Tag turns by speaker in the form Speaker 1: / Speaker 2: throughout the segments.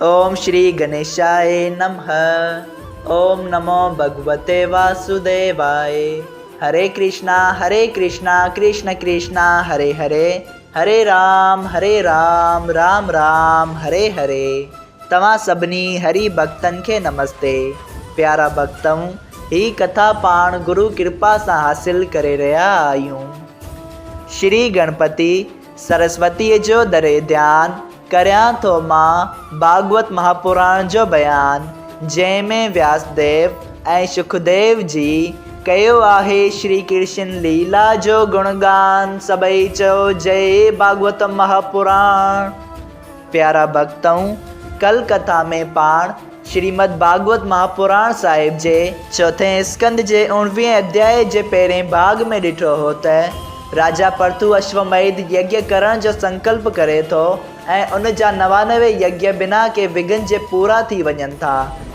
Speaker 1: ओम श्री गणेशाय नमः। ओम नमो भगवते वासुदेवाय। हरे कृष्णा कृष्ण कृष्णा हरे हरे, हरे राम राम राम हरे हरे। तव्हां सभिनी हरि भक्तन के नमस्ते। प्यारा भक्तों, ही कथा पाण गुरु कृपा से हासिल करे रहा आयूं। श्री गणपति सरस्वती जो दरे ध्यान करया तो मां भागवत महापुराण जो बयान, जैमें व्यासदेव ऐं सुखदेव जी कयो आहे श्री कृष्ण लीला जो गुणगान। सबई चो जय भागवत महापुराण। प्यारा भक्तों, कल कथा में पाण श्रीमद भागवत महापुराण साहिब जे चौथे स्कंद जे 19वें अध्याय जे पहिरें भाग में ॾिठो हो त राजा परथु अश्वमेध यज्ञ करण जो संकल्प करे थो ऐं उन जा 99 यज्ञ बिना के विघ्न जे पूरा थी वञनि था।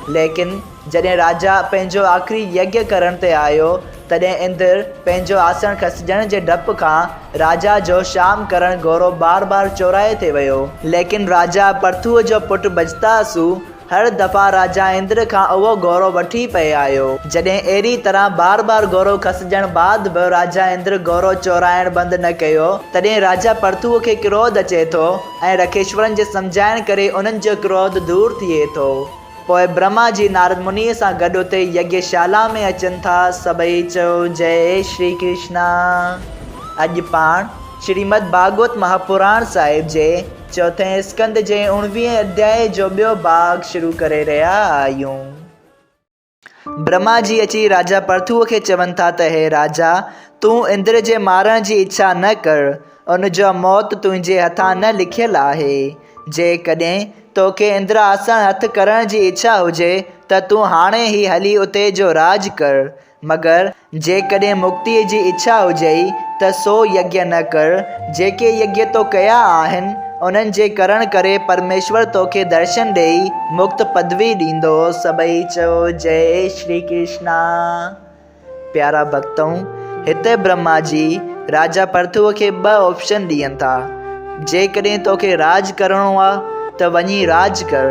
Speaker 1: लेकिन जॾहिं राजा पंहिंजो आख़िरी यज्ञ करण ते आयो तॾहिं इंद्र पंहिंजो आसन खसिजण जे डप खां राजा जो शाम करण गौरव बार बार चोराए थे वियो। लेकिन राजा परथुअ जो पुट बजतासु हर दफ़ा राजा इंद्र खां उहो गौरव वठी पे आयो। जॾहिं अहिड़ी तरह बार बार गौरव खसजण बाद बि राजा इंद्र गौरव चोराइण बंदि न कयो, तॾहिं राजा परथुअ खे क्रोध अचे थो ऐं रखेश्वरनि जे सम्झाइण करे उन्हनि जो क्रोध दूर थिए थो। पोइ ब्रह्मा जी नारद मुनीअ सां गॾु उते यज्ञशाला में अचनि था। सभई चओ जय श्री कृष्णा। अॼु पाण श्रीमद भागवत महापुराण साहिब जे चौथे स्कंद जे 19वें अध्याय जो ॿियो भाग शुरू करे रहा आहियूं। ब्रह्मा जी अची राजा परथुअ खे चवनि था त हे राजा, तूं इंद्र जे मारण जी इच्छा न कर, उन जो मौत तुंहिंजे हथां न लिखियल आहे। जेकॾहिं तोखे इंद्र आसन हथ करण जी इच्छा हुजे त तूं हाणे ई हली उते जो राज कर। मगर जेकॾहिं मुक्तिअ जी इच्छा हुजई त सो यज्ञ न कर। जेके यज्ञ तो कया आहिनि उन्हनि जे करण करे परमेश्वर तोखे दर्शन ॾेई मुक्त पदवी ॾींदो। सभई चओ जय श्री कृष्णा। प्यारा भक्तों, हिते ब्रह्मा जी राजा परथुअ खे 2 ऑप्शन ॾियनि था। जेकॾहिं तोखे राज करणो आहे त वञी राज कर,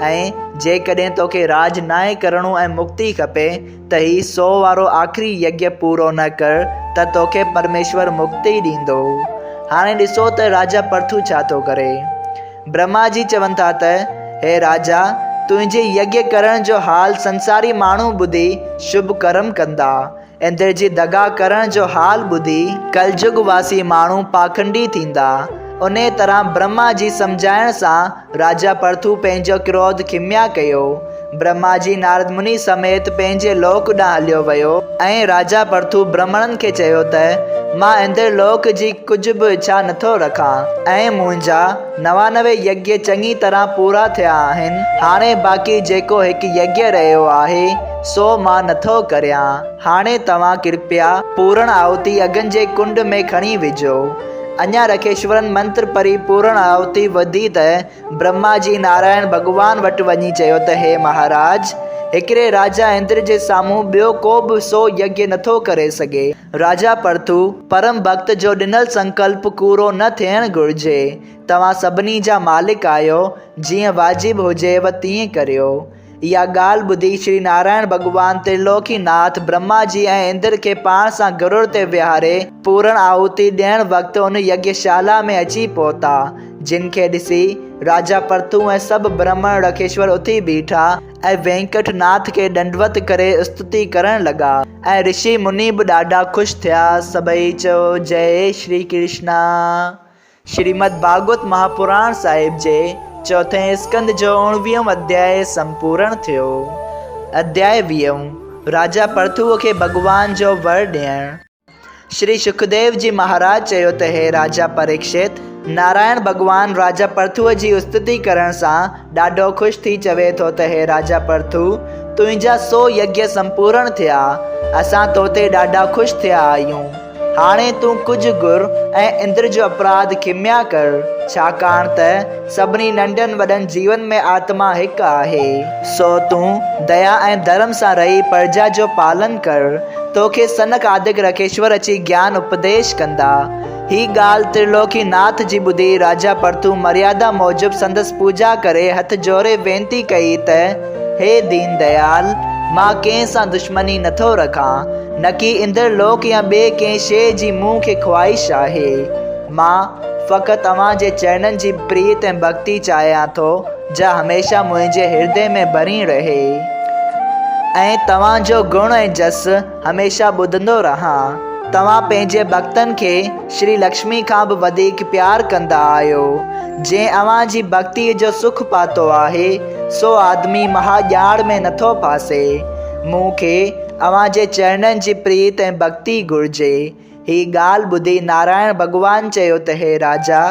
Speaker 1: ऐं जेकॾहिं तोखे राज नाहे करणो ऐं मुक्ति खपे त ही 100 वारो आख़िरी यज्ञ पूरो न कर त तोखे परमेश्वर मुक्ति ॾींदो। हाणे ॾिसो त राजा परथु छा थो करे। ब्रह्मा जी चवनि था त हे राजा, तुंहिंजे यज्ञ करण जो हाल संसारी माण्हू ॿुधी शुभ कर्म कंदा। इंद्र जी दगा करण जो हाल ॿुधी कलयुग वासी माण्हू पाखंडी थींदा। उन तरह ब्रह्मा जी सम्झाइण सां राजा परथु पंहिंजो क्रोध खिमिया कयो। ब्रह्मा जी नारद मुनि समेत पंहिंजे लोक ॾांहुं हलियो वियो ऐं राजा परथु ब्राह्मणनि खे चयो त मां इंद्र लोक जी कुझु बि इच्छा नथो रखां ऐं मुंहिंजा 99 यज्ञ चङी तरह पूरा थिया आहिनि। हाणे बाक़ी जेको हिकु यज्ञ रहियो आहे सो मां नथो करियां। हाणे तव्हां कृपया पूर्ण आहुति अग्नि जे कुंड में खणी विझो। अञा रखेश्वरन मंत्र पढ़ी पूर्ण आहुति वधी त ब्रह्मा जी नारायण भगवान वटि वञी चयो त हे महाराज, हिकिड़े राजा इंद्र जे साम्हूं ॿियो को बि 100 यज्ञ नथो करे सघे। राजा परथु परम भक्त जो ॾिनल संकल्प पूरो न थियणु घुरिजे। तव्हां सभिनी जा मालिक आहियो, जीअं वाजिब हुजेव तीअं करियो। इहा ॻाल्हि ॿुधी श्री नारायण भगवान त्रिलोकीनाथ ब्रह्मा जी ऐं इंद्र खे पाण सां गरुड़ ते विहारे पूर्ण आहुति ॾियण वक़्तु उन यज्ञशाला में अची पहुता, जिन खे ॾिसी राजा परथु ऐं सभु ब्राह्मण रखेश्वर उथी बीठा ऐं वेंकटनाथ खे दंडवत करे स्तुति करण लॻा ऐं ऋषि मुनि बि ॾाढा ख़ुशि थिया। सभई चओ जय श्री कृष्णा। श्रीमद भागवत महापुराण साहिब जे चौथे स्कंद जो 19वां अध्याय संपूर्ण थियो। अध्याय 20 राजा परथुअ खे भगवान जो वर ॾियण। श्री सुखदेव जी महाराज चयो त हे राजा परीक्षित, नारायण भगवान राजा परथुअ जी स्तुति करण सां ॾाढो ख़ुशि थी चवे थो त हे राजा परथु, तुंहिंजा 100 यज्ञ संपूर्ण थिया। असां तो ते ॾाढा ख़ुशि थिया आहियूं। हाणे तूं कुझु गुर ऐं इंद्र जो अपराध खिमिया कर, छाकाणि त सभिनी नंढनि वॾनि जीवन में आत्मा हिकु आहे। सो तूं दया ऐं धर्म सां रही प्रजा जो पालन कर। तोखे सनक आदिक रखेश्वर अची ज्ञान उपदेश कंदा। ही ॻाल्हि त्रिलोकीनाथ जी ॿुधी राजा पृथु मर्यादा मूजिब संदसि पूजा करे हथ जोड़े वेनती कई त हे दीन दयाल, मां कंहिं सां दुश्मनी नथो रखां, न कि इंद्रलोक या ॿिए कंहिं शइ जी मूंखे ख्वाहिश आहे। मां फ़क़ति तव्हां जे चरणनि जी प्रीत ऐं भक्ति चाहियां थो, जा हमेशा मुंहिंजे हृदय में भरी रहे ऐं तव्हां जो गुण ऐं जस हमेशा ॿुधंदो रहां। तव्हां पंहिंजे भक्तनि खे श्री लक्ष्मी खां बि वधीक प्यार कंदा आहियो। जंहिं अव्हां जी भक्ति जो सुख पातो आहे, सो आदमी महाॼाण में नथो फासे। मूंखे अव्हां जे चरणनि जी प्रीत ऐं भक्ति घुरिजे। ही ॻाल्हि ॿुधी नारायण भॻवान चयो त हे राजा,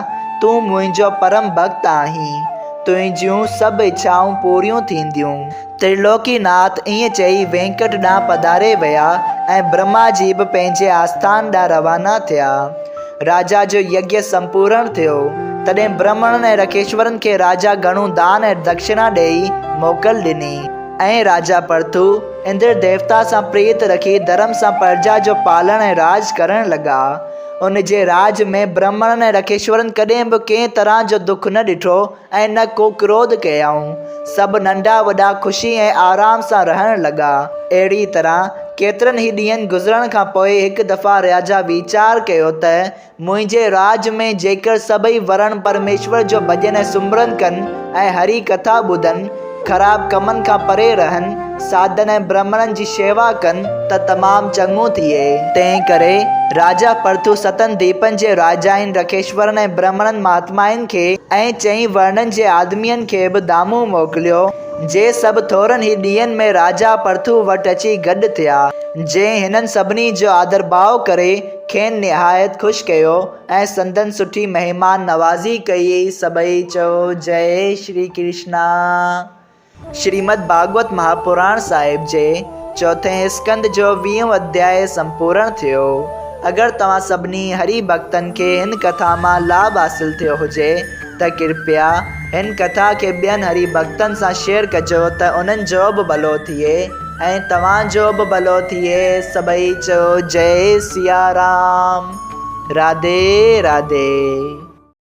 Speaker 1: तूं मुंहिंजो परम भक्त आहीं, तुंहिंजियूं सभु इच्छाऊं पूरियूं थींदियूं। त्रिलोकीनाथ ईअं चई वेंकट ॾांहुं पधारे विया ऐं ब्रह्मा जी बि पंहिंजे आस्थान ॾांहुं रवाना थिया। राजा जो यज्ञ संपूर्ण थियो। तॾहिं ब्राह्मणनि ऐं रखेश्वरनि खे राजा घणो दान ऐं दक्षिणा ॾेई मोकल ॾिनी ऐं राजा पृथु इंद्र देवता सां प्रीत रखी धर्म सां प्रजा जो पालण ऐं राज करण लॻा। उन जे राज में ब्राह्मणनि ऐं रखेश्वरनि कॾहिं बि कंहिं तरह जो दुख न ॾिठो ऐं न को क्रोध कयाऊं। सभु नंढा वॾा ख़ुशी ऐं आराम सां रहण लॻा। अहिड़ी तरह केतिरनि ई ॾींहंनि गुज़रण खां पोइ हिकु दफ़ा राजा वीचार कयो त मुंहिंजे राज में जेकर सभई वरण परमेश्वर जो भॼन ऐं सुमरन कनि ऐं हरी कथा ॿुधनि, ख़राब कमनि खां परे रहनि, साधन ऐं ब्राह्मणनि जी शेवा कनि त तमामु चङो थिए। तंहिं करे राजा पृथु सतनि दीपनि जे राजाउनि रखेश्वरनि ऐं ब्राह्मणनि महात्माउनि खे ऐं चई वर्णनि जे आदमियुनि खे बि दामू मोकिलियो, जे सभु थोरनि ई ॾींहंनि में राजा पृथु वटि अची गॾु थिया। जंहिं हिननि सभिनी जो आदर भाव करे खेनि निहायत ख़ुशि कयो ऐं संदन सुठी महिमान नवाज़ी कई। सभई चओ जय श्री कृष्णा। श्रीमद् भागवत महापुराण साहिब जे चौथे स्कंद जो 20 अध्याय संपूर्ण थियो। अगर तव्हां सभिनी हरि भक्तनि खे हिन कथा मां लाभ हासिल थियो हुजे त कृपया हिन कथा खे ॿियनि हरि भक्तनि सां शेयर कजो त उन्हनि जो बि भलो थिए ऐं तव्हांजो बि भलो थिए। सभई चओ जय सिया राम। राधे राधे।